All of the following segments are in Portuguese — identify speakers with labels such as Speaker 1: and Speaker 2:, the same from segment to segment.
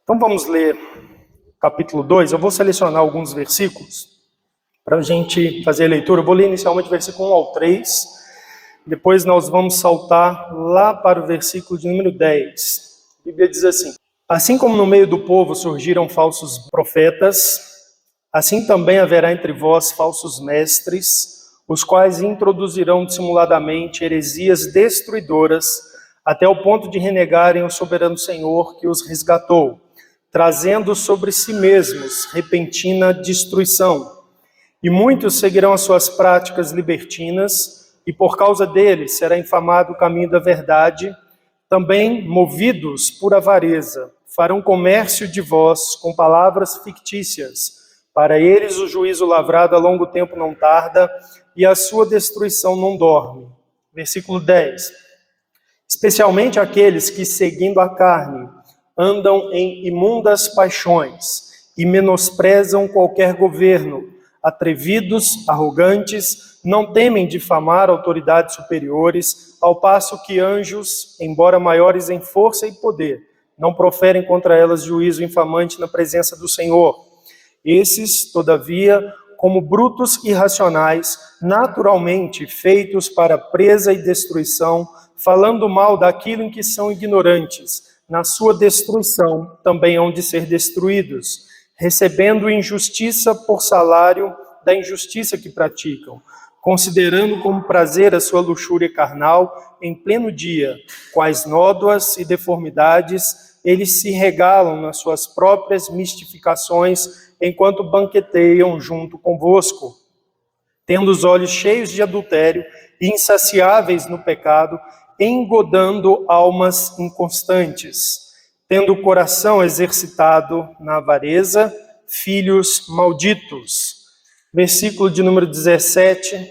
Speaker 1: Então vamos ler capítulo 2. Eu vou selecionar alguns versículos para a gente fazer a leitura. Eu vou ler inicialmente o versículo 1 ao 3. Depois nós vamos saltar lá para o versículo de número 10. A Bíblia diz assim: assim como no meio do povo surgiram falsos profetas, assim também haverá entre vós falsos mestres, os quais introduzirão dissimuladamente heresias destruidoras, até o ponto de renegarem o soberano Senhor que os resgatou, trazendo sobre si mesmos repentina destruição. E muitos seguirão as suas práticas libertinas, e por causa deles será infamado o caminho da verdade. Também, movidos por avareza, farão comércio de vós com palavras fictícias. Para eles o juízo lavrado a longo tempo não tarda, e a sua destruição não dorme. Versículo 10. Especialmente aqueles que, seguindo a carne, andam em imundas paixões e menosprezam qualquer governo, atrevidos, arrogantes, não temem difamar autoridades superiores, ao passo que anjos, embora maiores em força e poder, não proferem contra elas juízo infamante na presença do Senhor. Esses, todavia, como brutos irracionais, naturalmente feitos para presa e destruição, falando mal daquilo em que são ignorantes, na sua destruição também hão de ser destruídos, recebendo injustiça por salário da injustiça que praticam, considerando como prazer a sua luxúria carnal em pleno dia, quais nódoas e deformidades eles se regalam nas suas próprias mistificações, enquanto banqueteiam junto convosco, tendo os olhos cheios de adultério e insaciáveis no pecado, engodando almas inconstantes, tendo o coração exercitado na avareza, filhos malditos. Versículo de número 17.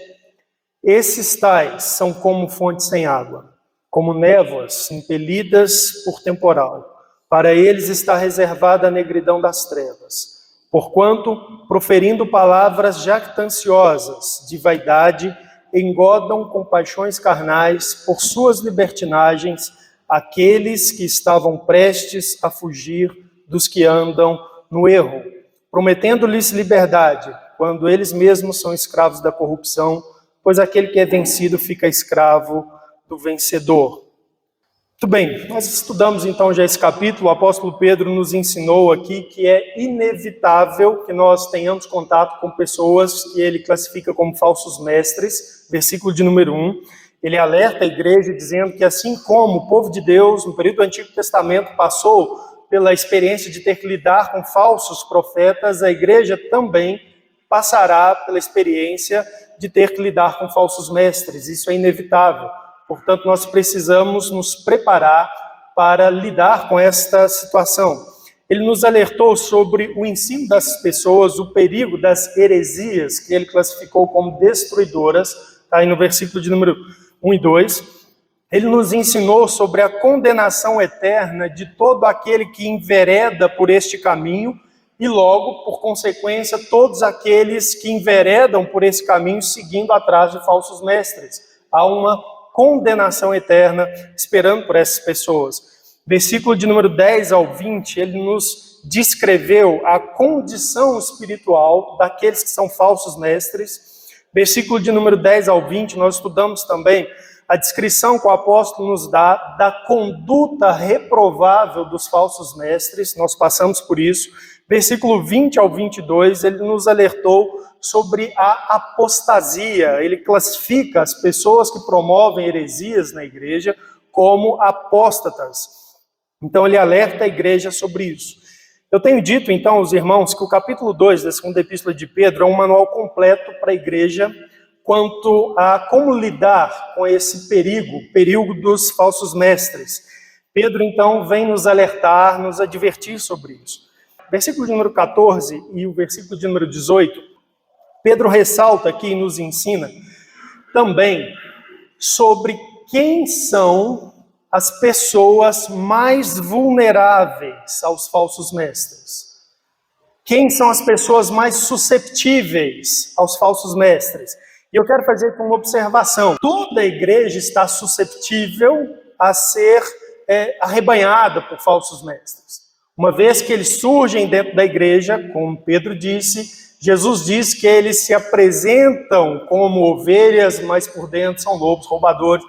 Speaker 1: Esses tais são como fontes sem água, como névoas impelidas por temporal. Para eles está reservada a negridão das trevas. Porquanto, proferindo palavras jactanciosas de vaidade, engodam com paixões carnais por suas libertinagens aqueles que estavam prestes a fugir dos que andam no erro, prometendo-lhes liberdade, quando eles mesmos são escravos da corrupção, pois aquele que é vencido fica escravo do vencedor. Muito bem, nós estudamos então já esse capítulo. O apóstolo Pedro nos ensinou aqui que é inevitável que nós tenhamos contato com pessoas que ele classifica como falsos mestres. Versículo de número 1, ele alerta a igreja dizendo que assim como o povo de Deus, no período do Antigo Testamento, passou pela experiência de ter que lidar com falsos profetas, a igreja também passará pela experiência de ter que lidar com falsos mestres. Isso é inevitável. Portanto, nós precisamos nos preparar para lidar com esta situação. Ele nos alertou sobre o ensino das pessoas, o perigo das heresias, que ele classificou como destruidoras, está aí no versículo de número 1 e 2. Ele nos ensinou sobre a condenação eterna de todo aquele que envereda por este caminho e logo, por consequência, todos aqueles que enveredam por esse caminho seguindo atrás de falsos mestres. Há uma condenação eterna esperando por essas pessoas. Versículo de número 10 ao 20, ele nos descreveu a condição espiritual daqueles que são falsos mestres. Versículo de número 10 ao 20, nós estudamos também a descrição que o apóstolo nos dá da conduta reprovável dos falsos mestres, nós passamos por isso. Versículo 20 ao 22, ele nos alertou sobre a apostasia. Ele classifica as pessoas que promovem heresias na igreja como apóstatas. Então ele alerta a igreja sobre isso. Eu tenho dito então aos irmãos que o capítulo 2 da segunda epístola de Pedro é um manual completo para a igreja quanto a como lidar com esse perigo dos falsos mestres. Pedro então vem nos alertar, nos advertir sobre isso. Versículo de número 14 e o versículo de número 18, Pedro ressalta aqui e nos ensina também sobre quem são as pessoas mais vulneráveis aos falsos mestres. Quem são as pessoas mais susceptíveis aos falsos mestres? E eu quero fazer uma observação. Toda a igreja está susceptível a ser arrebanhada por falsos mestres. Uma vez que eles surgem dentro da igreja, como Pedro disse, Jesus diz que eles se apresentam como ovelhas, mas por dentro são lobos roubadores.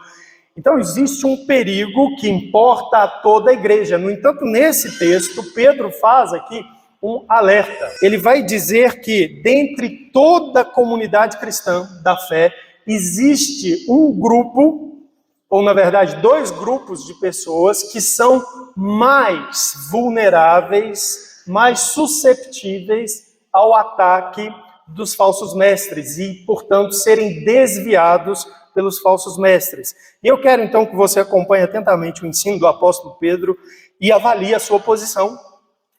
Speaker 1: Então existe um perigo que importa a toda a igreja. No entanto, nesse texto, Pedro faz aqui um alerta. Ele vai dizer que dentre toda a comunidade cristã da fé, existe um grupo, ou na verdade 2 grupos de pessoas que são mais vulneráveis, mais susceptíveis ao ataque dos falsos mestres e, portanto, serem desviados pelos falsos mestres. E eu quero então que você acompanhe atentamente o ensino do apóstolo Pedro e avalie a sua posição.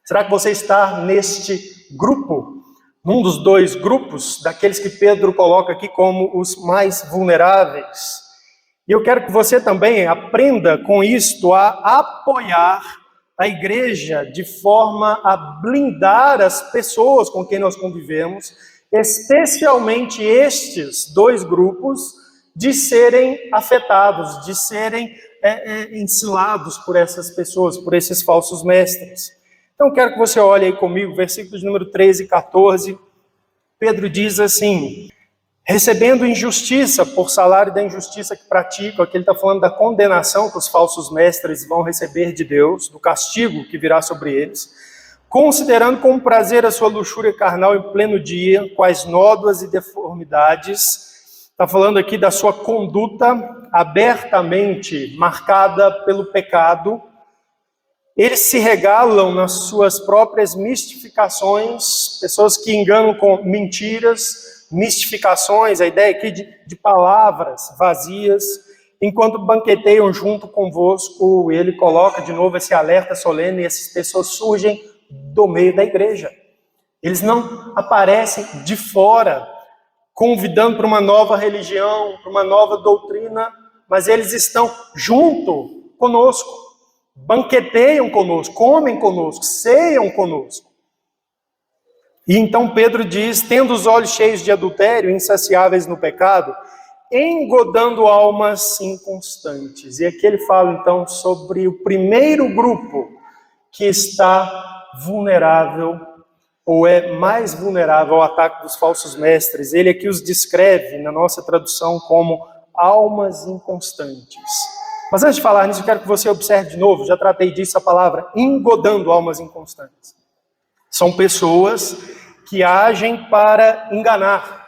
Speaker 1: Será que você está neste grupo? Num dos 2 grupos, daqueles que Pedro coloca aqui como os mais vulneráveis? E eu quero que você também aprenda com isto a apoiar a igreja de forma a blindar as pessoas com quem nós convivemos, especialmente estes 2 grupos, de serem afetados, de serem ensilados por essas pessoas, por esses falsos mestres. Então, quero que você olhe aí comigo, versículos número 13 e 14. Pedro diz assim: recebendo injustiça por salário da injustiça que praticam. Aqui ele está falando da condenação que os falsos mestres vão receber de Deus, do castigo que virá sobre eles, considerando como prazer a sua luxúria carnal em pleno dia, quais nódoas e deformidades. Está falando aqui da sua conduta abertamente marcada pelo pecado. Eles se regalam nas suas próprias mistificações, pessoas que enganam com mentiras, mistificações, a ideia aqui de palavras vazias, enquanto banqueteiam junto convosco. Ele coloca de novo esse alerta solene, e essas pessoas surgem do meio da igreja. Eles não aparecem de fora, convidando para uma nova religião, para uma nova doutrina, mas eles estão junto conosco, banqueteiam conosco, comem conosco, ceiam conosco. E então Pedro diz: tendo os olhos cheios de adultério, insaciáveis no pecado, engodando almas inconstantes. E aqui ele fala então sobre o primeiro grupo que está vulnerável, ou é mais vulnerável ao ataque dos falsos mestres. Ele aqui os descreve, na nossa tradução, como almas inconstantes. Mas antes de falar nisso, eu quero que você observe de novo, já tratei disso, a palavra engodando almas inconstantes. São pessoas que agem para enganar.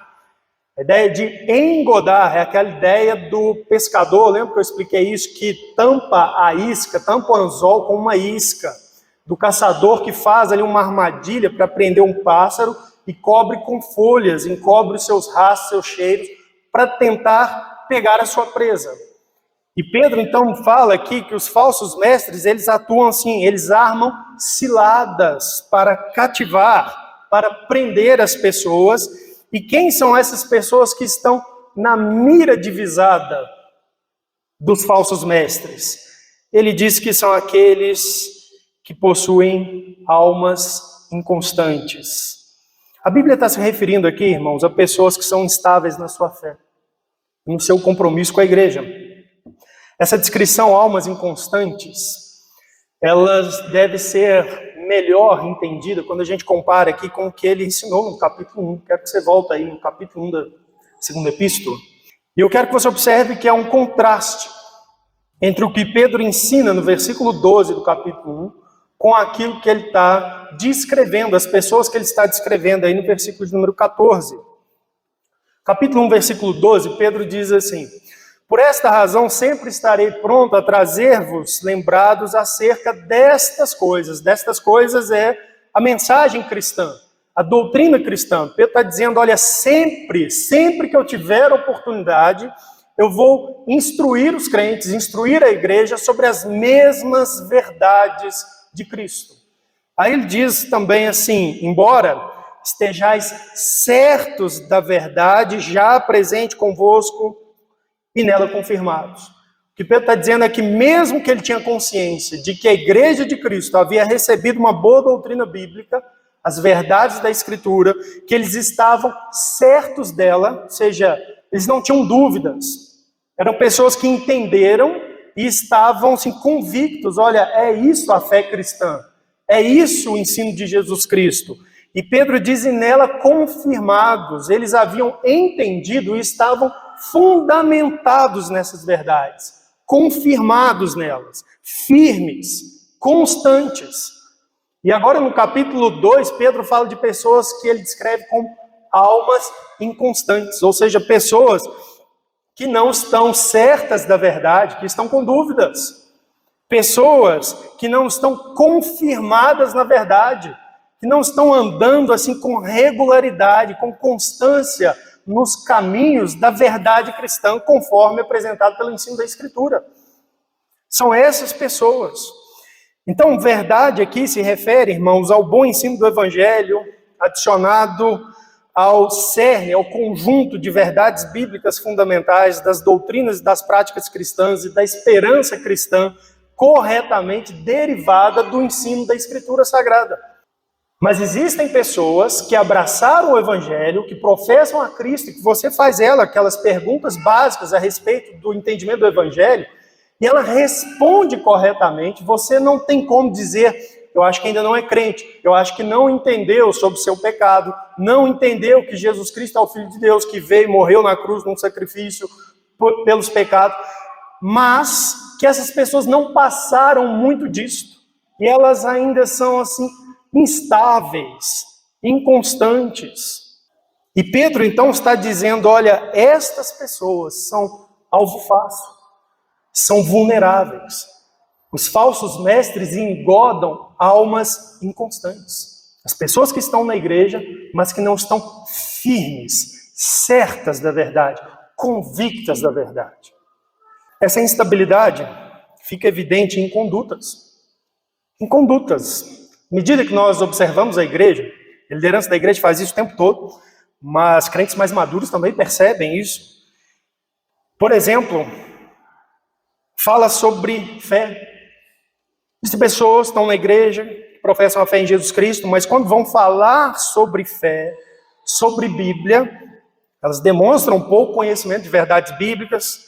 Speaker 1: A ideia de engodar é aquela ideia do pescador, lembra que eu expliquei isso, que tampa a isca, tampa o anzol com uma isca. Do caçador que faz ali uma armadilha para prender um pássaro e cobre com folhas, encobre os seus rastros, seus cheiros, para tentar pegar a sua presa. E Pedro então fala aqui que os falsos mestres, eles atuam assim, eles armam ciladas para cativar, para prender as pessoas. E quem são essas pessoas que estão na mira divisada dos falsos mestres? Ele diz que são aqueles que possuem almas inconstantes. A Bíblia está se referindo aqui, irmãos, a pessoas que são instáveis na sua fé, no seu compromisso com a igreja. Essa descrição, almas inconstantes, ela deve ser melhor entendida quando a gente compara aqui com o que ele ensinou no capítulo 1. Quero que você volte aí no capítulo 1 da segunda epístola. E eu quero que você observe que há um contraste entre o que Pedro ensina no versículo 12 do capítulo 1 com aquilo que ele está descrevendo, as pessoas que ele está descrevendo aí no versículo de número 14. Capítulo 1, versículo 12, Pedro diz assim: por esta razão sempre estarei pronto a trazer-vos lembrados acerca destas coisas. Destas coisas é a mensagem cristã, a doutrina cristã. Pedro está dizendo, olha, sempre que eu tiver oportunidade, eu vou instruir os crentes, instruir a igreja sobre as mesmas verdades de Cristo. Aí ele diz também assim: embora estejais certos da verdade já presente convosco e nela confirmados. O que Pedro está dizendo é que mesmo que ele tinha consciência de que a igreja de Cristo havia recebido uma boa doutrina bíblica, as verdades da Escritura, que eles estavam certos dela, ou seja, eles não tinham dúvidas, eram pessoas que entenderam e estavam assim, convictos, olha, é isso a fé cristã. É isso o ensino de Jesus Cristo. E Pedro diz, e nela confirmados, eles haviam entendido e estavam fundamentados nessas verdades, confirmados nelas, firmes, constantes. E agora no capítulo 2, Pedro fala de pessoas que ele descreve como almas inconstantes, ou seja, pessoas que não estão certas da verdade, que estão com dúvidas. Pessoas que não estão confirmadas na verdade, que não estão andando assim com regularidade, com constância nos caminhos da verdade cristã, conforme apresentado pelo ensino da Escritura. São essas pessoas. Então, verdade aqui se refere, irmãos, ao bom ensino do Evangelho, adicionado ao cerne, ao conjunto de verdades bíblicas fundamentais, das doutrinas e das práticas cristãs e da esperança cristã, corretamente derivada do ensino da Escritura Sagrada. Mas existem pessoas que abraçaram o Evangelho, que professam a Cristo, que você faz aquelas perguntas básicas a respeito do entendimento do Evangelho, e ela responde corretamente. Você não tem como dizer, eu acho que ainda não é crente, eu acho que não entendeu sobre o seu pecado, não entendeu que Jesus Cristo é o Filho de Deus, que veio e morreu na cruz num sacrifício pelos pecados, mas que essas pessoas não passaram muito disso, e elas ainda são assim, instáveis, inconstantes. E Pedro então está dizendo, olha, estas pessoas são alvo fácil, são vulneráveis. Os falsos mestres engodam almas inconstantes. As pessoas que estão na igreja, mas que não estão firmes, certas da verdade, convictas da verdade. Essa instabilidade fica evidente em condutas. Em condutas. À medida que nós observamos a igreja, a liderança da igreja faz isso o tempo todo, mas crentes mais maduros também percebem isso. Por exemplo, fala sobre fé. Existem pessoas que estão na igreja, que professam a fé em Jesus Cristo, mas quando vão falar sobre fé, sobre Bíblia, elas demonstram pouco conhecimento de verdades bíblicas,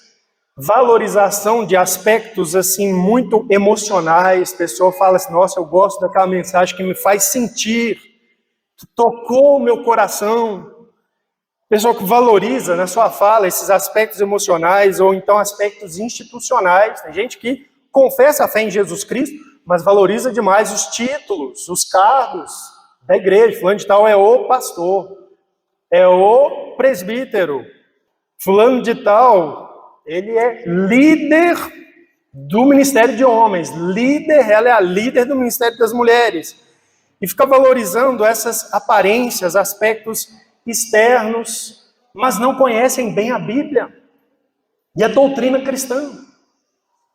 Speaker 1: valorização de aspectos assim muito emocionais. A pessoa fala assim, nossa, eu gosto daquela mensagem que me faz sentir, que tocou o meu coração. Pessoa que valoriza na sua fala esses aspectos emocionais ou então aspectos institucionais. Tem gente que confessa a fé em Jesus Cristo, mas valoriza demais os títulos, os cargos da igreja. Fulano de tal é o pastor, é o presbítero. Fulano de tal, ele é líder do ministério de homens. Ela é a líder do ministério das mulheres. E fica valorizando essas aparências, aspectos externos, mas não conhecem bem a Bíblia e a doutrina cristã.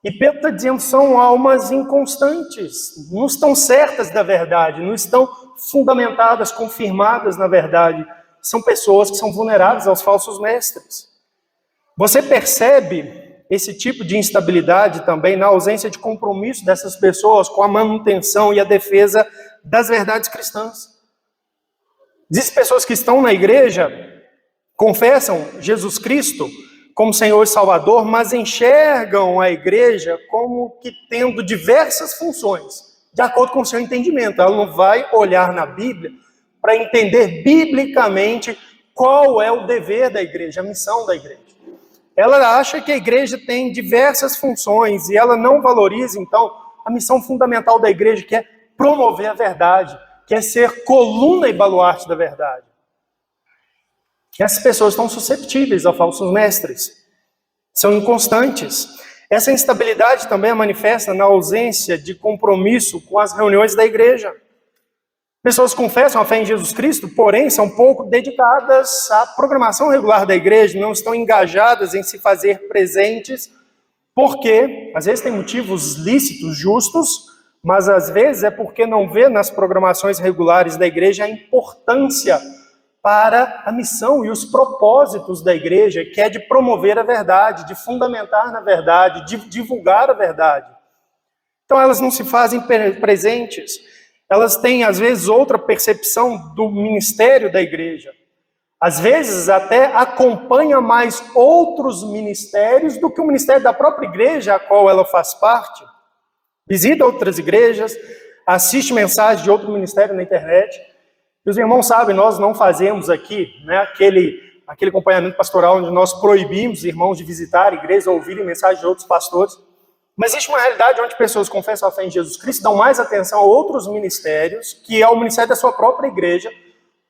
Speaker 1: E Pedro está dizendo, são almas inconstantes, não estão certas da verdade, não estão fundamentadas, confirmadas na verdade. São pessoas que são vulneráveis aos falsos mestres. Você percebe esse tipo de instabilidade também na ausência de compromisso dessas pessoas com a manutenção e a defesa das verdades cristãs. Existem pessoas que estão na igreja, confessam Jesus Cristo como Senhor e Salvador, mas enxergam a igreja como que tendo diversas funções, de acordo com o seu entendimento. Ela não vai olhar na Bíblia para entender biblicamente qual é o dever da igreja, a missão da igreja. Ela acha que a igreja tem diversas funções e ela não valoriza, então, a missão fundamental da igreja, que é promover a verdade, que é ser coluna e baluarte da verdade. Essas pessoas estão susceptíveis a falsos mestres, são inconstantes. Essa instabilidade também é manifesta na ausência de compromisso com as reuniões da igreja. Pessoas confessam a fé em Jesus Cristo, porém são pouco dedicadas à programação regular da igreja, não estão engajadas em se fazer presentes, porque às vezes tem motivos lícitos, justos, mas às vezes é porque não vê nas programações regulares da igreja a importância para a missão e os propósitos da igreja, que é de promover a verdade, de fundamentar na verdade, de divulgar a verdade. Então elas não se fazem presentes, elas têm às vezes outra percepção do ministério da igreja. Às vezes até acompanha mais outros ministérios do que o ministério da própria igreja a qual ela faz parte. Visita outras igrejas, assiste mensagem de outro ministério na internet. E os irmãos sabem, nós não fazemos aqui, né, aquele acompanhamento pastoral onde nós proibimos irmãos de visitar a igreja, ouvirem mensagem de outros pastores. Mas existe uma realidade onde pessoas confessam a fé em Jesus Cristo, dão mais atenção a outros ministérios, que é o ministério da sua própria igreja,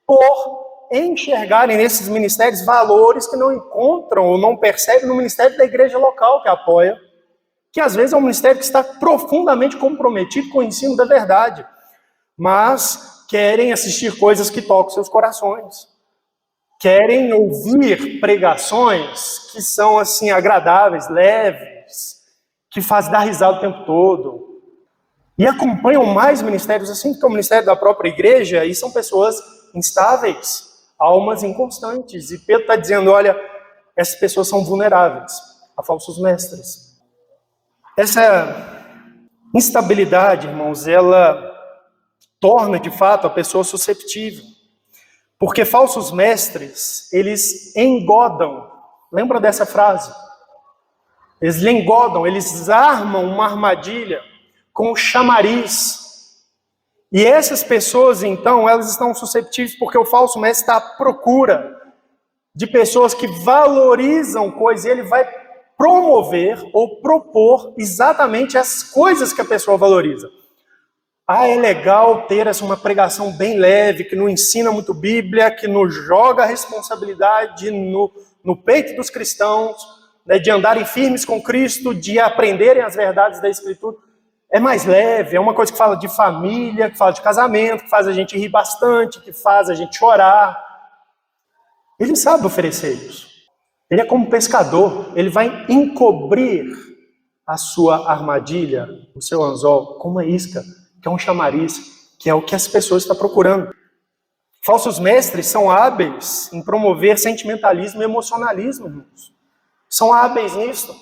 Speaker 1: por enxergarem nesses ministérios valores que não encontram ou não percebem no ministério da igreja local que apoia, que às vezes é um ministério que está profundamente comprometido com o ensino da verdade, mas querem assistir coisas que tocam seus corações, querem ouvir pregações que são assim agradáveis, leves, que fazem dar risada o tempo todo, e acompanham mais ministérios assim, que é o ministério da própria igreja, e são pessoas instáveis, almas inconstantes. E Pedro está dizendo, olha, essas pessoas são vulneráveis a falsos mestres. Essa instabilidade, irmãos, ela torna de fato a pessoa susceptível. Porque falsos mestres, eles engodam. Lembra dessa frase? Eles lhe engodam, eles armam uma armadilha com o chamariz. E essas pessoas, então, elas estão susceptíveis porque o falso mestre está à procura de pessoas que valorizam coisas e ele vai promover ou propor exatamente as coisas que a pessoa valoriza. Ah, é legal ter uma pregação bem leve, que não ensina muito Bíblia, que não joga a responsabilidade no peito dos cristãos, né, de andarem firmes com Cristo, de aprenderem as verdades da Escritura. É mais leve, é uma coisa que fala de família, que fala de casamento, que faz a gente rir bastante, que faz a gente chorar. Ele sabe oferecer isso. Ele é como pescador, ele vai encobrir a sua armadilha, o seu anzol, com uma isca, que é um chamariz, que é o que as pessoas estão procurando. Falsos mestres são hábeis em promover sentimentalismo e emocionalismo, irmãos. São hábeis nisso.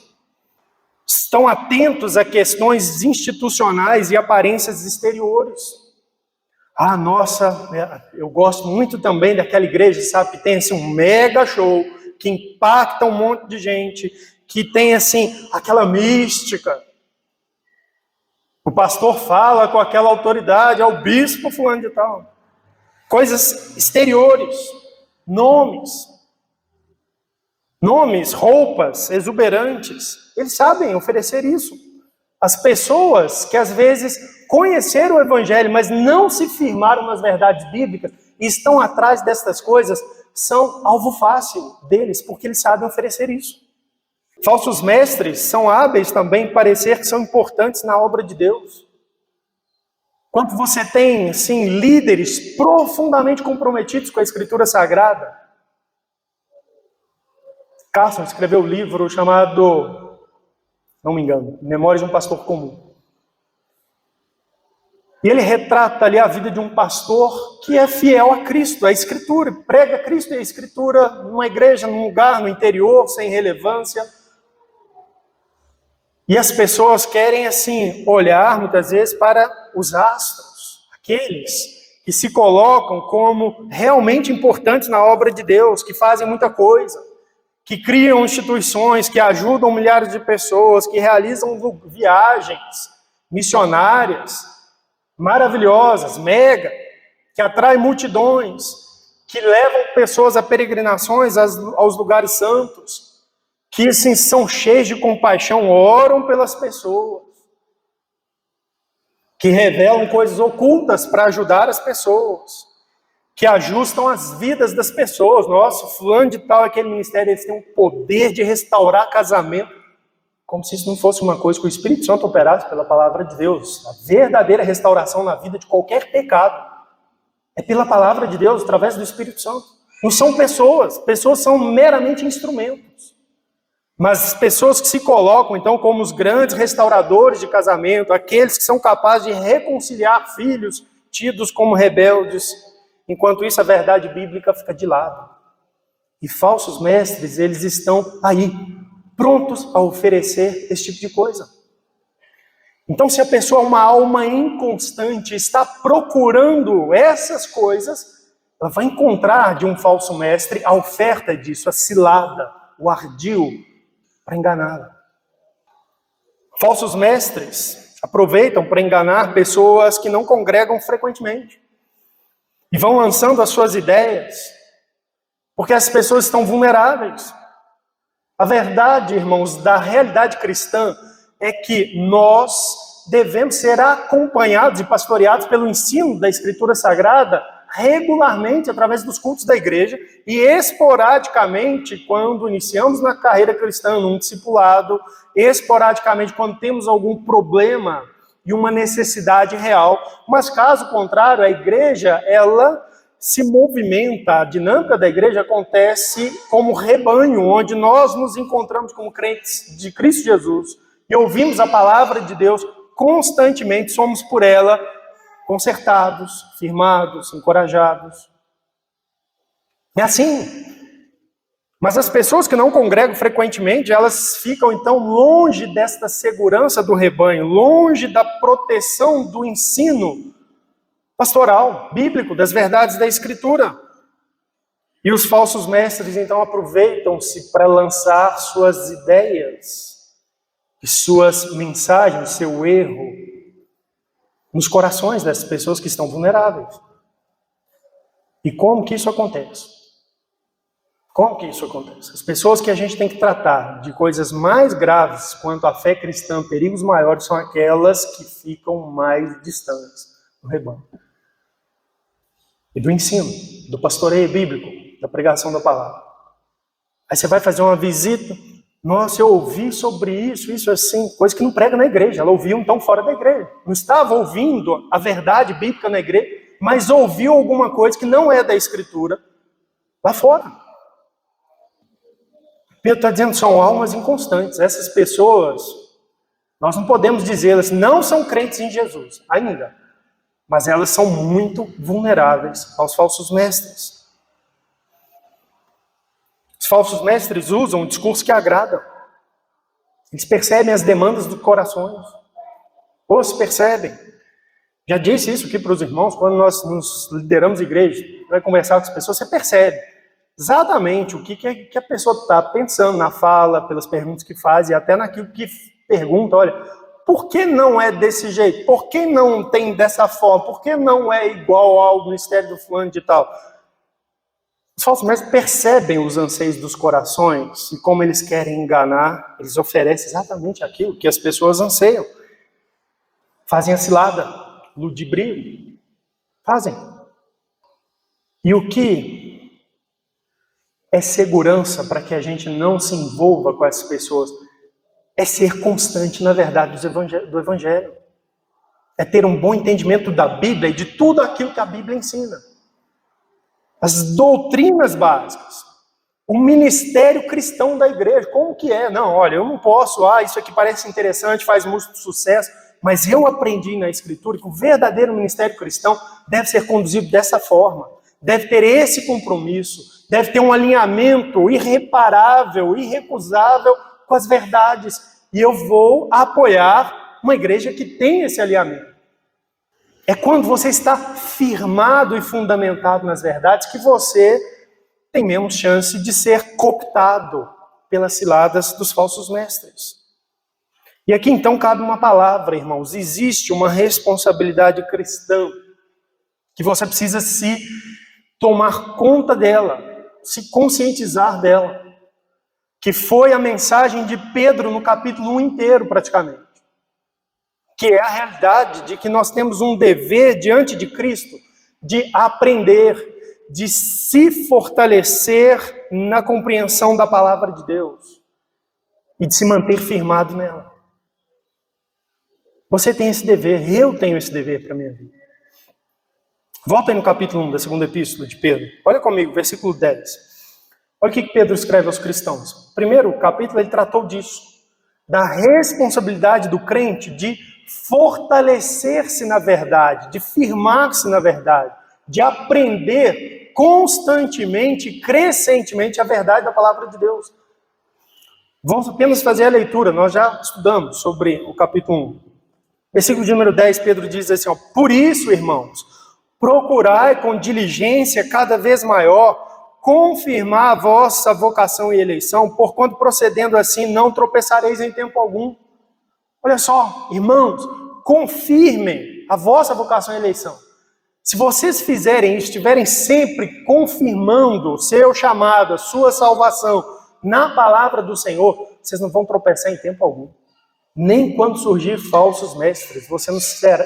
Speaker 1: Estão atentos a questões institucionais e aparências exteriores. Ah, nossa, eu gosto muito também daquela igreja, sabe, que tem assim, um mega show, que impacta um monte de gente, que tem assim, aquela mística. O pastor fala com aquela autoridade, é o bispo fulano de tal. Coisas exteriores, nomes, roupas exuberantes. Eles sabem oferecer isso. As pessoas que às vezes conheceram o Evangelho, mas não se firmaram nas verdades bíblicas e estão atrás destas coisas, são alvo fácil deles, porque eles sabem oferecer isso. Falsos mestres são hábeis também em parecer que são importantes na obra de Deus. Quando você tem, assim, líderes profundamente comprometidos com a Escritura Sagrada. Carson escreveu um livro chamado, não me engano, Memórias de um Pastor Comum. E ele retrata ali a vida de um pastor que é fiel a Cristo, à Escritura, prega Cristo e a Escritura numa igreja, num lugar, no interior, sem relevância. E as pessoas querem, assim, olhar muitas vezes para os astros, aqueles que se colocam como realmente importantes na obra de Deus, que fazem muita coisa, que criam instituições, que ajudam milhares de pessoas, que realizam viagens missionárias maravilhosas, mega, que atraem multidões, que levam pessoas a peregrinações aos lugares santos, que assim, são cheios de compaixão, oram pelas pessoas, que revelam coisas ocultas para ajudar as pessoas, que ajustam as vidas das pessoas. Nossa, fulano de tal, aquele ministério, eles têm um poder de restaurar casamento, como se isso não fosse uma coisa que o Espírito Santo operasse pela palavra de Deus. A verdadeira restauração na vida de qualquer pecado é pela palavra de Deus, através do Espírito Santo. Não são pessoas são meramente instrumentos. Mas as pessoas que se colocam, então, como os grandes restauradores de casamento, aqueles que são capazes de reconciliar filhos tidos como rebeldes, enquanto isso a verdade bíblica fica de lado. E falsos mestres, eles estão aí, prontos a oferecer esse tipo de coisa. Então, se a pessoa é uma alma inconstante, está procurando essas coisas, ela vai encontrar de um falso mestre a oferta disso, a cilada, o ardil, para enganá-la. Falsos mestres aproveitam para enganar pessoas que não congregam frequentemente. E vão lançando as suas ideias, porque as pessoas estão vulneráveis. A verdade, irmãos, da realidade cristã é que nós devemos ser acompanhados e pastoreados pelo ensino da Escritura Sagrada regularmente através dos cultos da igreja e esporadicamente quando iniciamos na carreira cristã, num discipulado, esporadicamente quando temos algum problema e uma necessidade real. Mas caso contrário, a igreja, ela se movimenta, a dinâmica da igreja acontece como rebanho, onde nós nos encontramos como crentes de Cristo Jesus e ouvimos a palavra de Deus constantemente, somos por ela consertados, firmados, encorajados. É assim. Mas as pessoas que não congregam frequentemente, elas ficam então longe desta segurança do rebanho, longe da proteção do ensino pastoral, bíblico, das verdades da Escritura. E os falsos mestres então aproveitam-se para lançar suas ideias e suas mensagens, seu erro, nos corações dessas pessoas que estão vulneráveis. E como que isso acontece? Como que isso acontece? As pessoas que a gente tem que tratar de coisas mais graves quanto à fé cristã, perigos maiores, são aquelas que ficam mais distantes do rebanho. E do ensino, do pastoreio bíblico, da pregação da palavra. Aí você vai fazer uma visita, nossa, eu ouvi sobre isso assim, coisa que não prega na igreja, ela ouviu então fora da igreja. Não estava ouvindo a verdade bíblica na igreja, mas ouviu alguma coisa que não é da Escritura lá fora. Pedro está dizendo, são almas inconstantes. Essas pessoas, nós não podemos dizer, elas não são crentes em Jesus, ainda. Mas elas são muito vulneráveis aos falsos mestres. Os falsos mestres usam um discurso que agrada. Eles percebem as demandas dos corações. Ou se percebem. Já disse isso aqui para os irmãos, quando nós nos lideramos igreja, vai conversar com as pessoas, você percebe exatamente o que a pessoa está pensando na fala, pelas perguntas que faz e até naquilo que pergunta. Olha, por que não é desse jeito? Por que não tem dessa forma? Por que não é igual ao ministério do fulano de tal? Os falsos mestres percebem os anseios dos corações e como eles querem enganar, eles oferecem exatamente aquilo que as pessoas anseiam. Fazem a cilada, ludibrio. Fazem. E o que é segurança para que a gente não se envolva com essas pessoas? É ser constante na verdade do Evangelho. É ter um bom entendimento da Bíblia e de tudo aquilo que a Bíblia ensina. As doutrinas básicas. O ministério cristão da igreja. Como que é? Não, olha, eu não posso, isso aqui parece interessante, faz muito sucesso, mas eu aprendi na Escritura que o verdadeiro ministério cristão deve ser conduzido dessa forma. Deve ter esse compromisso, deve ter um alinhamento irreparável, irrecusável com as verdades. E eu vou apoiar uma igreja que tem esse alinhamento. É quando você está firmado e fundamentado nas verdades que você tem menos chance de ser cooptado pelas ciladas dos falsos mestres. E aqui então cabe uma palavra, irmãos. Existe uma responsabilidade cristã que você precisa se tomar conta dela, se conscientizar dela. Que foi a mensagem de Pedro no capítulo 1 inteiro, praticamente. Que é a realidade de que nós temos um dever diante de Cristo de aprender, de se fortalecer na compreensão da palavra de Deus e de se manter firmado nela. Você tem esse dever, eu tenho esse dever para a minha vida. Volta aí no capítulo 1 da segunda epístola de Pedro. Olha comigo, versículo 10. Olha o que Pedro escreve aos cristãos. Primeiro, o capítulo ele tratou disso, da responsabilidade do crente de fortalecer-se na verdade, de firmar-se na verdade, de aprender constantemente, crescentemente a verdade da palavra de Deus. Vamos apenas fazer a leitura, nós já estudamos sobre o capítulo 1. Versículo de número 10, Pedro diz assim, por isso, irmãos, procurai com diligência cada vez maior confirmar a vossa vocação e eleição, porquanto procedendo assim não tropeçareis em tempo algum. Olha só, irmãos, confirmem a vossa vocação e eleição. Se vocês fizerem isso, estiverem sempre confirmando o seu chamado, a sua salvação na palavra do Senhor, vocês não vão tropeçar em tempo algum. Nem quando surgir falsos mestres, você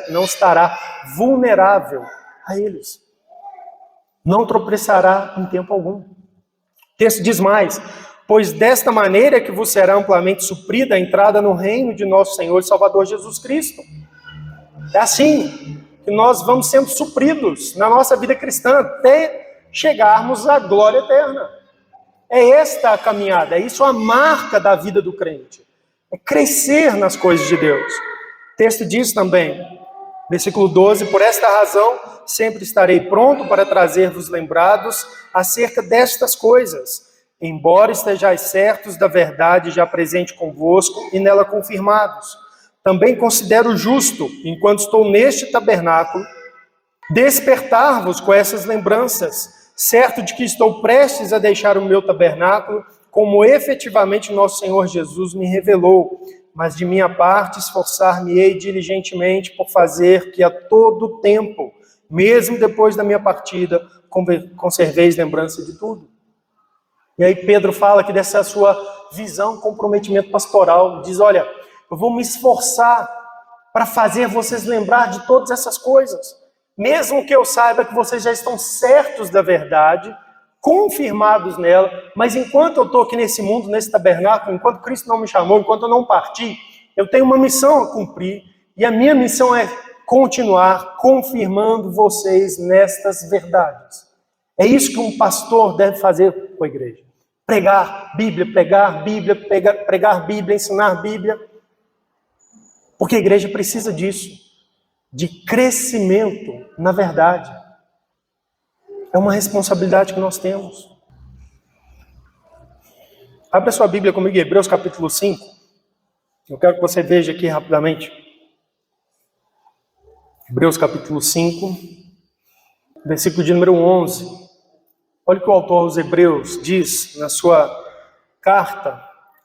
Speaker 1: não estará vulnerável a eles. Não tropeçará em tempo algum. O texto diz mais: pois desta maneira que vos será amplamente suprida a entrada no reino de nosso Senhor e Salvador Jesus Cristo. É assim que nós vamos sendo supridos na nossa vida cristã até chegarmos à glória eterna. É esta a caminhada, é isso a marca da vida do crente. É crescer nas coisas de Deus. O texto diz também, versículo 12, por esta razão sempre estarei pronto para trazer-vos lembrados acerca destas coisas, embora estejais certos da verdade já presente convosco e nela confirmados. Também considero justo, enquanto estou neste tabernáculo, despertar-vos com essas lembranças, certo de que estou prestes a deixar o meu tabernáculo, como efetivamente nosso Senhor Jesus me revelou, mas de minha parte esforçar-me-ei diligentemente por fazer que a todo tempo, mesmo depois da minha partida, conserveis lembrança de tudo. E aí Pedro fala que dessa sua visão, comprometimento pastoral, diz, olha, eu vou me esforçar para fazer vocês lembrar de todas essas coisas, mesmo que eu saiba que vocês já estão certos da verdade, confirmados nela, mas enquanto eu estou aqui nesse mundo, nesse tabernáculo, enquanto Cristo não me chamou, enquanto eu não parti, eu tenho uma missão a cumprir, e a minha missão é continuar confirmando vocês nestas verdades. É isso que um pastor deve fazer com a igreja. Pregar Bíblia, pregar Bíblia, ensinar Bíblia, porque a igreja precisa disso, de crescimento na verdade. É uma responsabilidade que nós temos. Abra sua Bíblia comigo em Hebreus capítulo 5. Eu quero que você veja aqui rapidamente. Hebreus capítulo 5, versículo de número 11. Olha o que o autor aos Hebreus diz na sua carta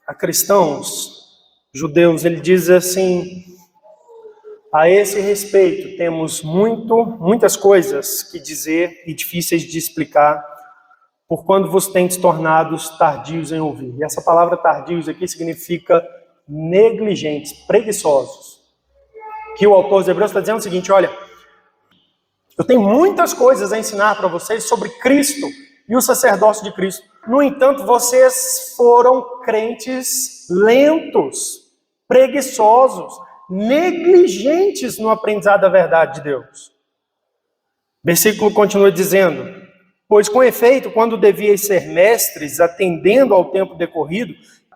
Speaker 1: a cristãos judeus. Ele diz assim: a esse respeito temos muitas coisas que dizer e difíceis de explicar, por quando vos tendes tornados tardios em ouvir. E essa palavra tardios aqui significa negligentes, preguiçosos. Que o autor dos Hebreus está dizendo o seguinte: olha, eu tenho muitas coisas a ensinar para vocês sobre Cristo e o sacerdócio de Cristo. No entanto, vocês foram crentes lentos, preguiçosos, negligentes no aprendizado da verdade de Deus. Versículo continua dizendo: pois com efeito, quando devíeis ser mestres, atendendo ao tempo decorrido,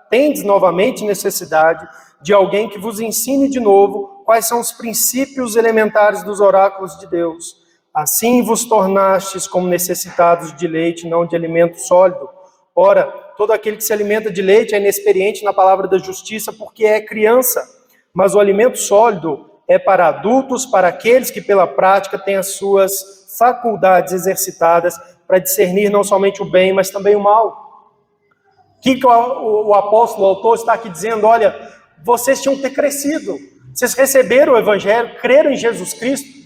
Speaker 1: tendes novamente necessidade de alguém que vos ensine de novo quais são os princípios elementares dos oráculos de Deus. Assim vos tornastes como necessitados de leite, não de alimento sólido. Ora, todo aquele que se alimenta de leite é inexperiente na palavra da justiça, porque é criança. Mas o alimento sólido é para adultos, para aqueles que pela prática têm as suas faculdades exercitadas para discernir não somente o bem, mas também o mal. O que o apóstolo, o autor está aqui dizendo? Olha, vocês tinham que ter crescido. Vocês receberam o evangelho, creram em Jesus Cristo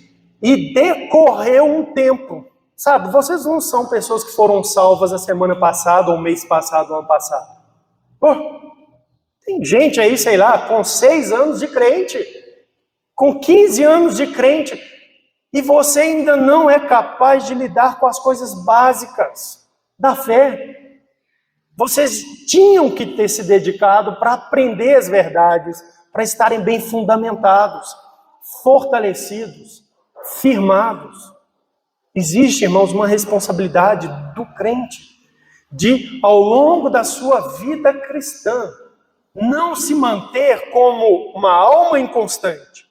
Speaker 1: e decorreu um tempo. Sabe, vocês não são pessoas que foram salvas a semana passada, ou mês passado, ou ano passado. Tem gente aí, sei lá, com 6 anos de crente, com 15 anos de crente, e você ainda não é capaz de lidar com as coisas básicas da fé. Vocês tinham que ter se dedicado para aprender as verdades, para estarem bem fundamentados, fortalecidos, firmados. Existe, irmãos, uma responsabilidade do crente de, ao longo da sua vida cristã, não se manter como uma alma inconstante,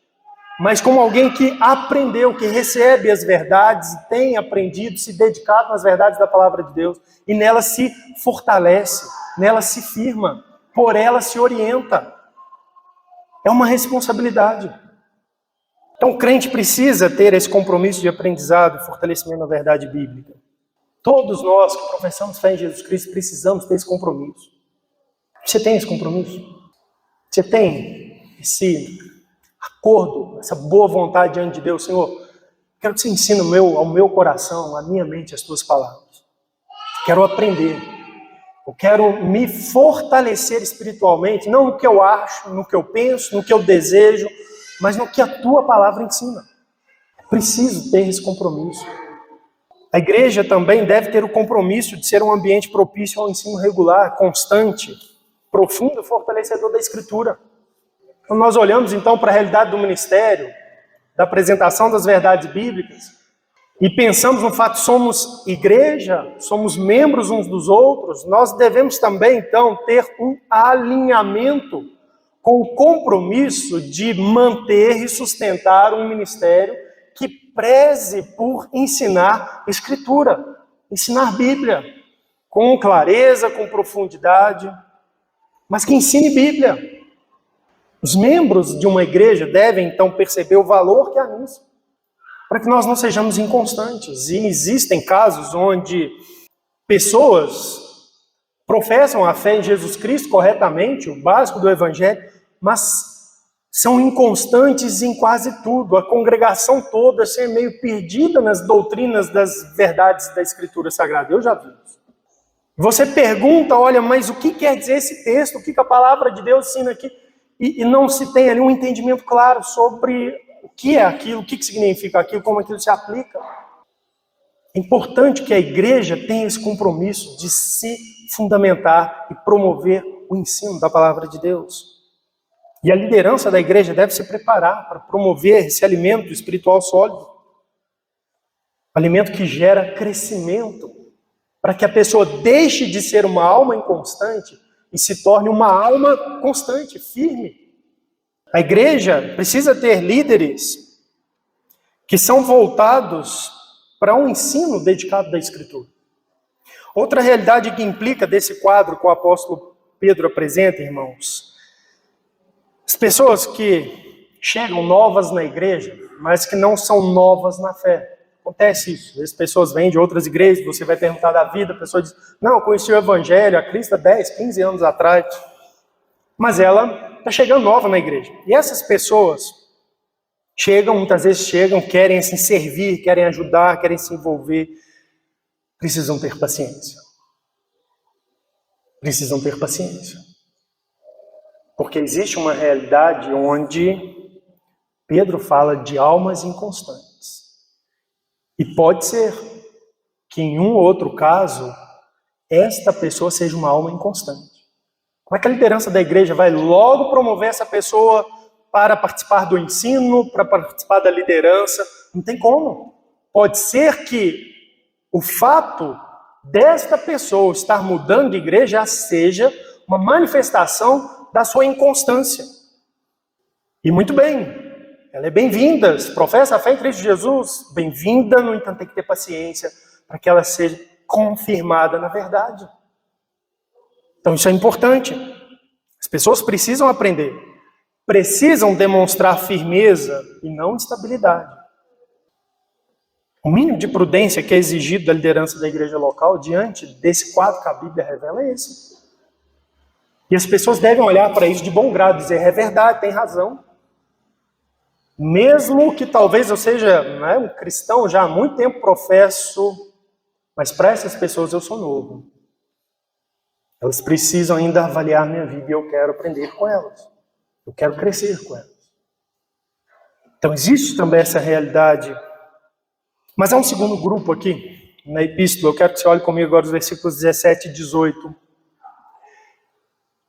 Speaker 1: mas como alguém que aprendeu, que recebe as verdades, tem aprendido, se dedicado nas verdades da palavra de Deus, e nela se fortalece, nela se firma, por ela se orienta. É uma responsabilidade. Então o crente precisa ter esse compromisso de aprendizado e fortalecimento na verdade bíblica. Todos nós que professamos fé em Jesus Cristo precisamos ter esse compromisso. Você tem esse compromisso? Você tem esse acordo, essa boa vontade diante de Deus. Senhor, quero que você ensine ao meu coração, à minha mente, as tuas palavras. Quero aprender. Eu quero me fortalecer espiritualmente, não no que eu acho, no que eu penso, no que eu desejo, mas no que a tua palavra ensina. Preciso ter esse compromisso. A igreja também deve ter o compromisso de ser um ambiente propício ao ensino regular, constante, profundo e fortalecedor da Escritura. Quando nós olhamos então para a realidade do ministério, da apresentação das verdades bíblicas, e pensamos no fato que somos igreja, somos membros uns dos outros, nós devemos também então ter um alinhamento com o compromisso de manter e sustentar um ministério que preze por ensinar Escritura, ensinar Bíblia, com clareza, com profundidade, mas que ensine Bíblia. Os membros de uma igreja devem então perceber o valor que há nisso, para que nós não sejamos inconstantes. E existem casos onde pessoas professam a fé em Jesus Cristo corretamente, o básico do Evangelho, mas são inconstantes em quase tudo. A congregação toda ser meio perdida nas doutrinas das verdades da Escritura Sagrada. Eu já vi isso. Você pergunta, olha, mas o que quer dizer esse texto? O que a palavra de Deus ensina aqui? E não se tem ali um entendimento claro sobre o que é aquilo, o que significa aquilo, como aquilo se aplica. É importante que a igreja tenha esse compromisso de se fundamentar e promover o ensino da palavra de Deus. E a liderança da igreja deve se preparar para promover esse alimento espiritual sólido. Alimento que gera crescimento, para que a pessoa deixe de ser uma alma inconstante e se torne uma alma constante, firme. A igreja precisa ter líderes que são voltados para um ensino dedicado da Escritura. Outra realidade que implica desse quadro que o apóstolo Pedro apresenta, irmãos, as pessoas que chegam novas na igreja, mas que não são novas na fé. Acontece isso. As pessoas vêm de outras igrejas, você vai perguntar da vida, a pessoa diz, não, eu conheci o Evangelho, a Cristo há 10, 15 anos atrás. Mas ela está chegando nova na igreja. E essas pessoas muitas vezes chegam, querem assim, servir, querem ajudar, querem se envolver. Precisam ter paciência. Precisam ter paciência. Porque existe uma realidade onde Pedro fala de almas inconstantes. E pode ser que em um ou outro caso, esta pessoa seja uma alma inconstante. Como é que a liderança da igreja vai logo promover essa pessoa para participar do ensino, para participar da liderança? Não tem como. Pode ser que o fato desta pessoa estar mudando de igreja seja uma manifestação da sua inconstância. E muito bem. Ela é bem-vinda, se professa a fé em Cristo Jesus, bem-vinda, no entanto tem que ter paciência para que ela seja confirmada na verdade. Então isso é importante. As pessoas precisam aprender, precisam demonstrar firmeza e não instabilidade. O mínimo de prudência que é exigido da liderança da igreja local diante desse quadro que a Bíblia revela é esse. E as pessoas devem olhar para isso de bom grado e dizer, é verdade, tem razão. Mesmo que talvez eu seja um cristão já há muito tempo, professo, mas para essas pessoas eu sou novo. Elas precisam ainda avaliar minha vida e eu quero aprender com elas. Eu quero crescer com elas. Então existe também essa realidade. Mas há um segundo grupo aqui, na epístola. Eu quero que você olhe comigo agora os versículos 17 e 18. O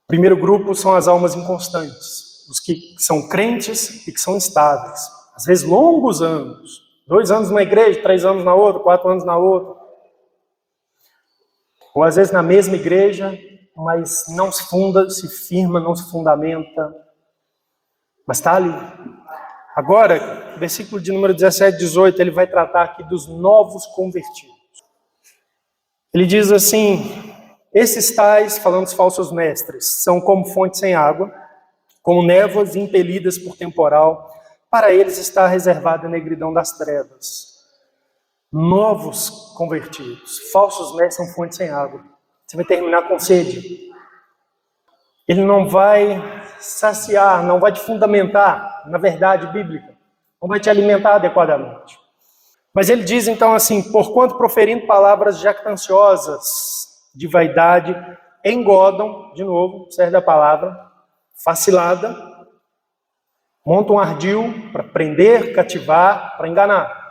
Speaker 1: primeiro grupo são as almas inconstantes. Os que são crentes e que são estáveis. Às vezes longos anos. 2 anos numa igreja, 3 anos na outra, 4 anos na outra. Ou às vezes na mesma igreja, mas não se firma, não se fundamenta. Mas está ali. Agora, versículo de número 17 e 18, ele vai tratar aqui dos novos convertidos. Ele diz assim, esses tais, falando dos falsos mestres, são como fontes sem água, como névoas impelidas por temporal, para eles está reservada a negridão das trevas. Novos convertidos, falsos mestres são fontes sem água. Você vai terminar com sede. Ele não vai saciar, não vai te fundamentar na verdade bíblica, não vai te alimentar adequadamente. Mas ele diz então assim: porquanto proferindo palavras jactanciosas de vaidade, engodam, de novo, serve da palavra, facilada, montam um ardil para prender, cativar, para enganar.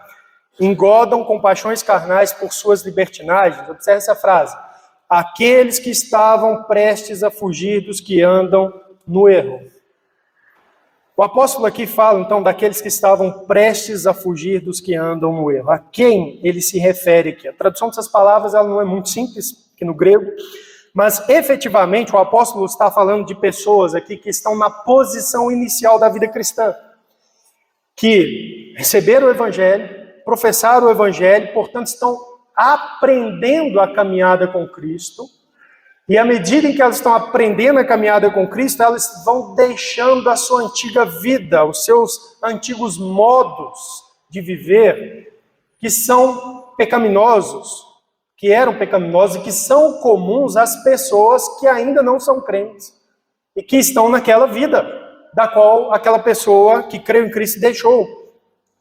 Speaker 1: Engodam com paixões carnais por suas libertinagens. Observe essa frase: aqueles que estavam prestes a fugir dos que andam no erro. O apóstolo aqui fala, então, daqueles que estavam prestes a fugir dos que andam no erro. A quem ele se refere aqui? A tradução dessas palavras ela não é muito simples, aqui no grego, mas, efetivamente, o apóstolo está falando de pessoas aqui que estão na posição inicial da vida cristã, que receberam o evangelho, professaram o evangelho, portanto, estão aprendendo a caminhada com Cristo. E à medida em que elas estão aprendendo a caminhada com Cristo, elas vão deixando a sua antiga vida, os seus antigos modos de viver, que são pecaminosos, que eram pecaminosos e que são comuns às pessoas que ainda não são crentes e que estão naquela vida, da qual aquela pessoa que creu em Cristo deixou.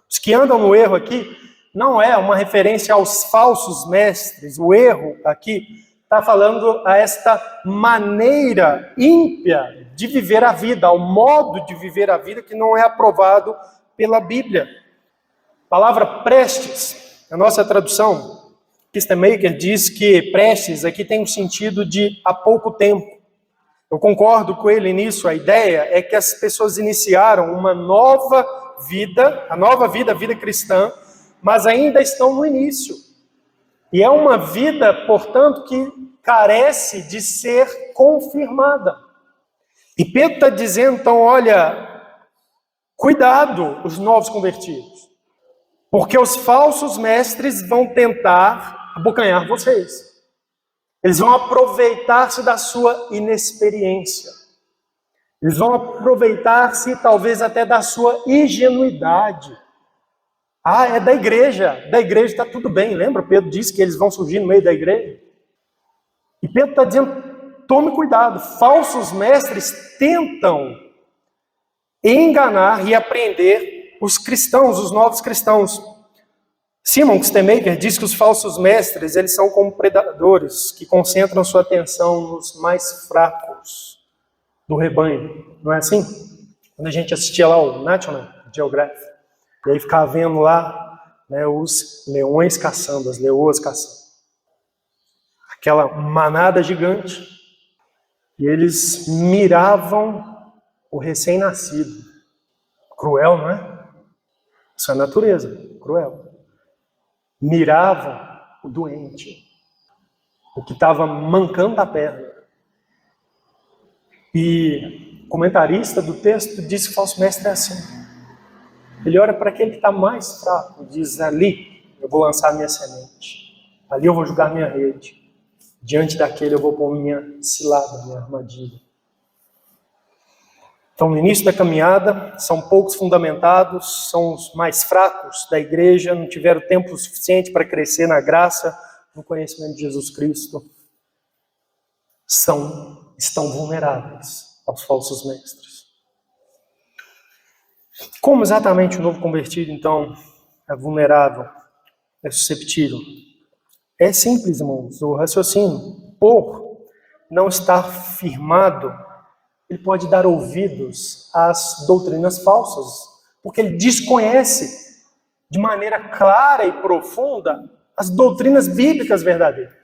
Speaker 1: Os que andam no erro aqui não é uma referência aos falsos mestres. O erro aqui está falando a esta maneira ímpia de viver a vida, ao modo de viver a vida que não é aprovado pela Bíblia. A palavra prestes, a nossa tradução, Kistemaker diz que prestes aqui tem um sentido de há pouco tempo. Eu concordo com ele nisso. A ideia é que as pessoas iniciaram uma nova vida, a vida cristã, mas ainda estão no início. E é uma vida, portanto, que carece de ser confirmada. E Pedro está dizendo, então, olha, cuidado os novos convertidos, porque os falsos mestres vão tentar abocanhar vocês. Eles vão aproveitar-se da sua inexperiência. Eles vão aproveitar-se, talvez, até da sua ingenuidade. Ah, é da igreja está tudo bem. Lembra? Pedro disse que eles vão surgir no meio da igreja. E Pedro está dizendo, tome cuidado. Falsos mestres tentam enganar e apreender os cristãos, os novos cristãos. Simon Kistemaker diz que os falsos mestres, eles são como predadores que concentram sua atenção nos mais fracos do rebanho. Não é assim? Quando a gente assistia lá o National Geographic, e aí ficava vendo lá, né, os leões caçando, as leoas caçando. Aquela manada gigante, e eles miravam o recém-nascido. Cruel, não é? Isso é a natureza, cruel. Miravam o doente, o que estava mancando a perna. E o comentarista do texto diz que o falso mestre é assim. Ele olha para aquele que está mais fraco e diz, ali eu vou lançar minha semente, ali eu vou jogar minha rede, diante daquele eu vou pôr minha cilada, minha armadilha. Então, no início da caminhada, são poucos fundamentados, são os mais fracos da igreja, não tiveram tempo suficiente para crescer na graça, no conhecimento de Jesus Cristo. Estão vulneráveis aos falsos mestres. Como exatamente o novo convertido, então, é vulnerável, é susceptível? É simples, irmãos, o raciocínio. Por não estar firmado, ele pode dar ouvidos às doutrinas falsas, porque ele desconhece de maneira clara e profunda as doutrinas bíblicas verdadeiras.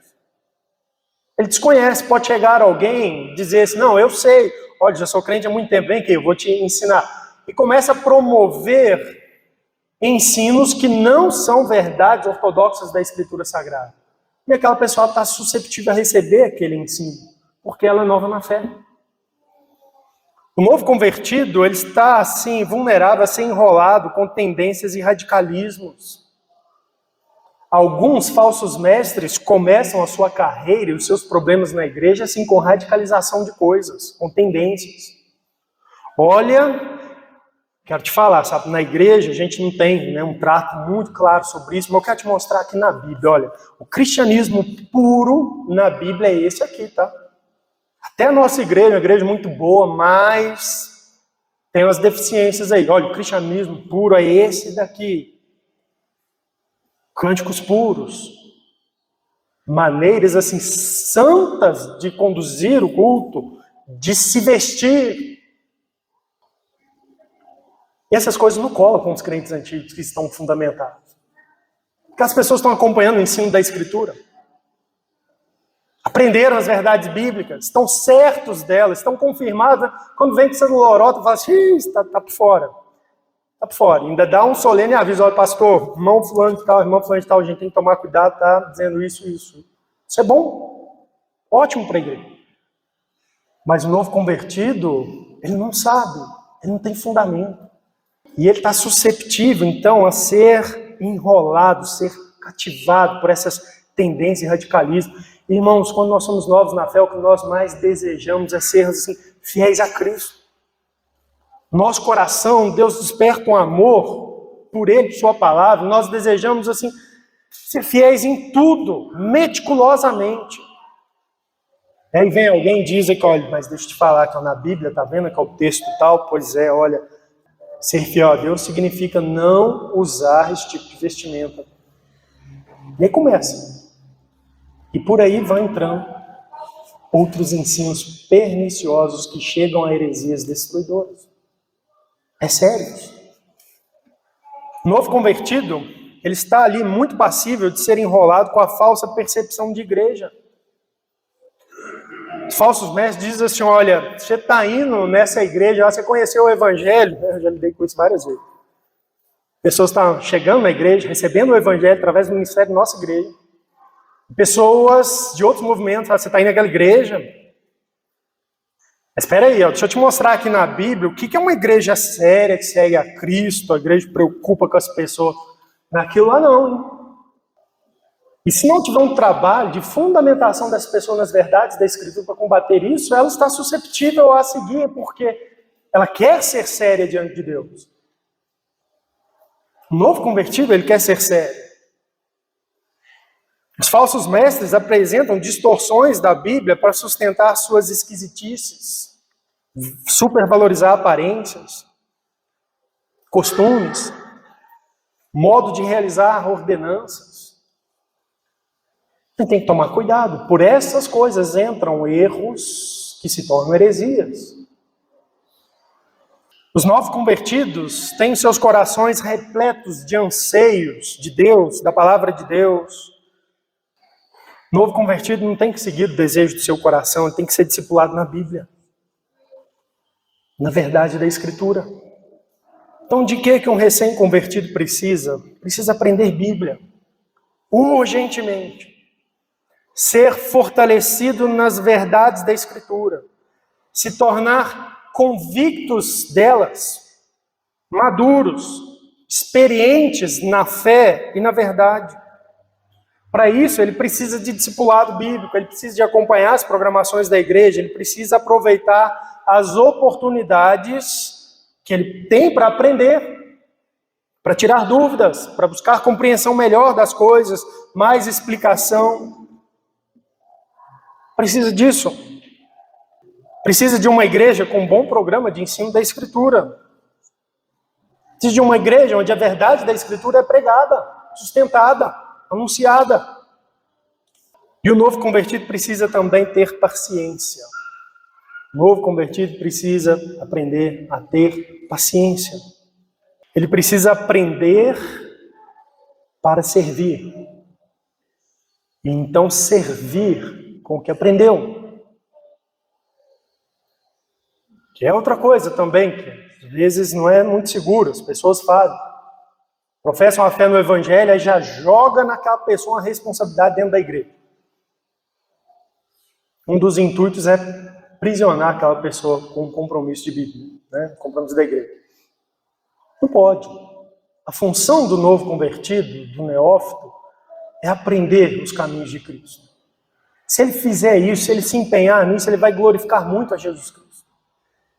Speaker 1: Ele desconhece, pode chegar alguém e dizer assim, não, eu sei, olha, já sou crente há muito tempo, vem aqui, eu vou te ensinar. E começa a promover ensinos que não são verdades ortodoxas da Escritura Sagrada. E aquela pessoa está susceptível a receber aquele ensino, porque ela é nova na fé. O novo convertido, ele está assim, vulnerável a ser enrolado com tendências e radicalismos. Alguns falsos mestres começam a sua carreira e os seus problemas na igreja assim, com radicalização de coisas, com tendências. Olha, quero te falar, sabe, na igreja a gente não tem, né, um trato muito claro sobre isso, mas eu quero te mostrar aqui na Bíblia. Olha, o cristianismo puro na Bíblia é esse aqui, tá? Até a nossa igreja, uma igreja muito boa, mas tem umas deficiências aí. Olha, o cristianismo puro é esse daqui. Cânticos puros. Maneiras assim santas de conduzir o culto, de se vestir. E essas coisas não colam com os crentes antigos que estão fundamentados. Porque as pessoas estão acompanhando o ensino da Escritura. Aprenderam as verdades bíblicas, estão certos delas, estão confirmadas. Quando vem com essa lorota, fala assim, está por fora. Está por fora. Ainda dá um solene aviso, olha, pastor, irmão fulano de tal, a gente tem que tomar cuidado, tá dizendo isso e isso. Isso é bom, ótimo para a igreja. Mas o novo convertido, ele não sabe, ele não tem fundamento. E ele está susceptível, então, a ser enrolado, ser cativado por essas tendências e radicalismo. Irmãos, quando nós somos novos na fé, o que nós mais desejamos é sermos assim, fiéis a Cristo. Nosso coração, Deus desperta um amor por Ele, por Sua palavra. Nós desejamos assim, ser fiéis em tudo, meticulosamente. Aí vem alguém e diz que, olha, mas deixa eu te falar que na Bíblia, tá vendo que é o texto tal? Pois é, olha, ser fiel a Deus significa não usar esse tipo de vestimenta. E aí começa. E por aí vão entrando outros ensinos perniciosos que chegam a heresias destruidoras. É sério. O novo convertido, ele está ali muito passível de ser enrolado com a falsa percepção de igreja. Os falsos mestres dizem assim, olha, você está indo nessa igreja, você conheceu o evangelho, eu já lidei com isso várias vezes. Pessoas estão chegando na igreja, recebendo o evangelho através do ministério da nossa igreja. Pessoas de outros movimentos, você está indo naquela igreja. Mas espera aí, deixa eu te mostrar aqui na Bíblia o que é uma igreja séria, que segue a Cristo, a igreja que preocupa com as pessoas. Naquilo lá não. Hein? E se não tiver um trabalho de fundamentação das pessoas nas verdades da Escritura para combater isso, ela está susceptível a seguir, porque ela quer ser séria diante de Deus. O novo convertido, ele quer ser sério. Os falsos mestres apresentam distorções da Bíblia para sustentar suas esquisitices, supervalorizar aparências, costumes, modo de realizar ordenanças. A gente tem que tomar cuidado. Por essas coisas entram erros que se tornam heresias. Os novos convertidos têm seus corações repletos de anseios de Deus, da palavra de Deus. O novo convertido não tem que seguir o desejo do seu coração, ele tem que ser discipulado na Bíblia, na verdade da Escritura. Então, de que um recém-convertido precisa? Precisa aprender Bíblia, urgentemente. Ser fortalecido nas verdades da Escritura, se tornar convictos delas, maduros, experientes na fé e na verdade. Para isso, ele precisa de discipulado bíblico, ele precisa de acompanhar as programações da igreja, ele precisa aproveitar as oportunidades que ele tem para aprender, para tirar dúvidas, para buscar compreensão melhor das coisas, mais explicação. Precisa disso. Precisa de uma igreja com um bom programa de ensino da Escritura. Precisa de uma igreja onde a verdade da Escritura é pregada, sustentada, anunciada. E o novo convertido precisa também ter paciência. O novo convertido precisa aprender a ter paciência. Ele precisa aprender para servir. E então servir com o que aprendeu. Que é outra coisa também, que às vezes não é muito seguro, as pessoas fazem. Professam a fé no Evangelho e já joga naquela pessoa uma responsabilidade dentro da igreja. Um dos intuitos é prisionar aquela pessoa com um compromisso de Bíblia, né? Compromisso da igreja. Não pode. A função do novo convertido, do neófito, é aprender os caminhos de Cristo. Se ele fizer isso, se ele se empenhar nisso, ele vai glorificar muito a Jesus Cristo.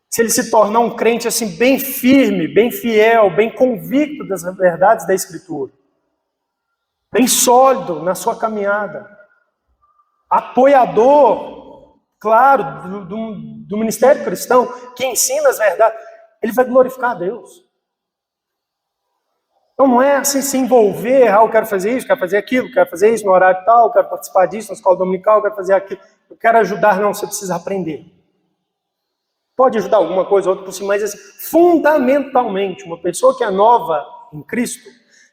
Speaker 1: Se ele se tornar um crente assim bem firme, bem fiel, bem convicto das verdades da Escritura, bem sólido na sua caminhada, apoiador claro, do ministério cristão, que ensina as verdades, ele vai glorificar a Deus. Então não é assim se envolver, eu quero fazer isso, quero fazer aquilo, quero fazer isso no horário tal, quero participar disso na escola dominical, quero fazer aquilo, eu quero ajudar, não, você precisa aprender. Pode ajudar alguma coisa ou outra por si, mas assim, fundamentalmente, uma pessoa que é nova em Cristo,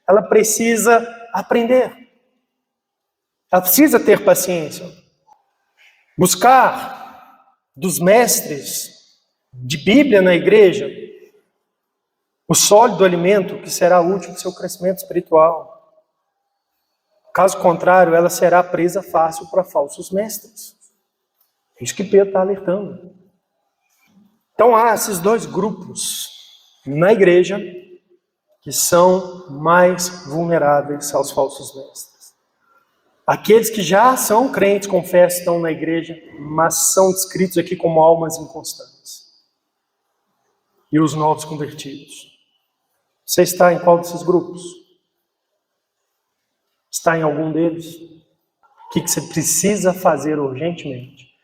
Speaker 1: ela precisa aprender. Ela precisa ter paciência. Buscar dos mestres de Bíblia na igreja o sólido alimento que será útil para o seu crescimento espiritual. Caso contrário, ela será presa fácil para falsos mestres. É isso que Pedro está alertando. Então há esses dois grupos na igreja que são mais vulneráveis aos falsos mestres. Aqueles que já são crentes, confessam, estão na igreja, mas são descritos aqui como almas inconstantes. E os novos convertidos. Você está em qual desses grupos? Está em algum deles? O que você precisa fazer urgentemente?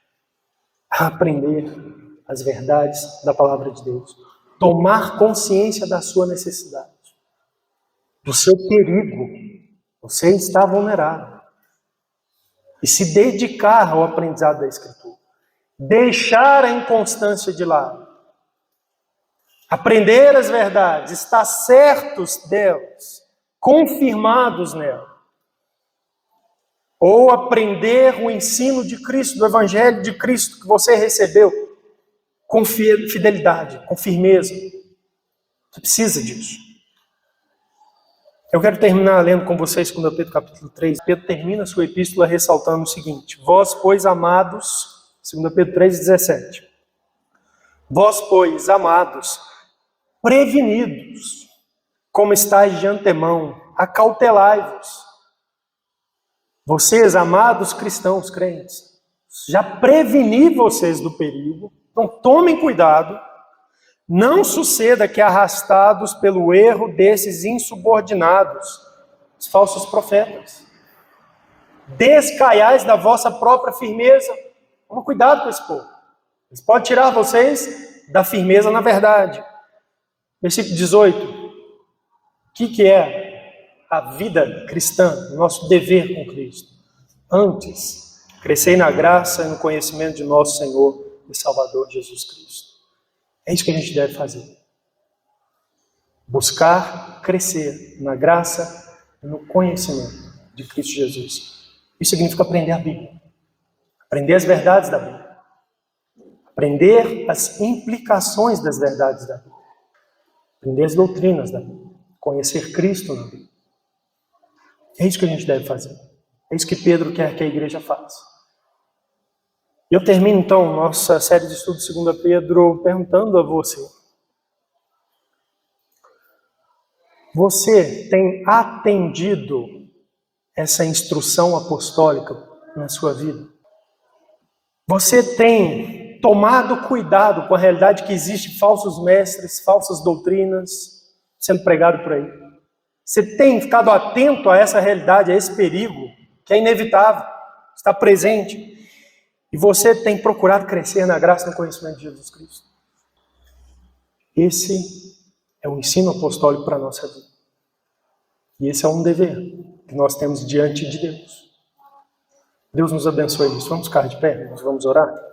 Speaker 1: Aprender as verdades da palavra de Deus. Tomar consciência da sua necessidade. Do seu perigo. Você está vulnerável. E se dedicar ao aprendizado da Escritura. Deixar a inconstância de lado. Aprender as verdades, estar certos delas, confirmados nela. Ou aprender o ensino de Cristo, do Evangelho de Cristo que você recebeu, com fidelidade, com firmeza. Você precisa disso. Eu quero terminar lendo com vocês 2 Pedro capítulo 3. Pedro termina a sua epístola ressaltando o seguinte: Vós, pois, amados, 2 Pedro 3,17. Vós, pois, amados, prevenidos, como estáis de antemão, acautelai-vos. Vocês, amados cristãos, crentes, já preveni vocês do perigo, então tomem cuidado, não suceda que arrastados pelo erro desses insubordinados, os falsos profetas, descaiais da vossa própria firmeza. Toma cuidado com esse povo. Eles podem tirar vocês da firmeza na verdade. Versículo 18. O que é a vida cristã? O nosso dever com Cristo. Antes, crescei na graça e no conhecimento de nosso Senhor e Salvador Jesus Cristo. É isso que a gente deve fazer. Buscar crescer na graça e no conhecimento de Cristo Jesus. Isso significa aprender a Bíblia. Aprender as verdades da Bíblia. Aprender as implicações das verdades da Bíblia. Aprender as doutrinas da Bíblia. Conhecer Cristo na Bíblia. É isso que a gente deve fazer. É isso que Pedro quer que a igreja faça. E eu termino então nossa série de estudos de 2 Pedro perguntando a você. Você tem atendido essa instrução apostólica na sua vida? Você tem tomado cuidado com a realidade que existe falsos mestres, falsas doutrinas sendo pregado por aí? Você tem ficado atento a essa realidade, a esse perigo que é inevitável, está presente? E você tem procurado crescer na graça e no conhecimento de Jesus Cristo? Esse é o ensino apostólico para a nossa vida. E esse é um dever que nós temos diante de Deus. Deus nos abençoe nisso. Vamos ficar de pé, nós vamos orar.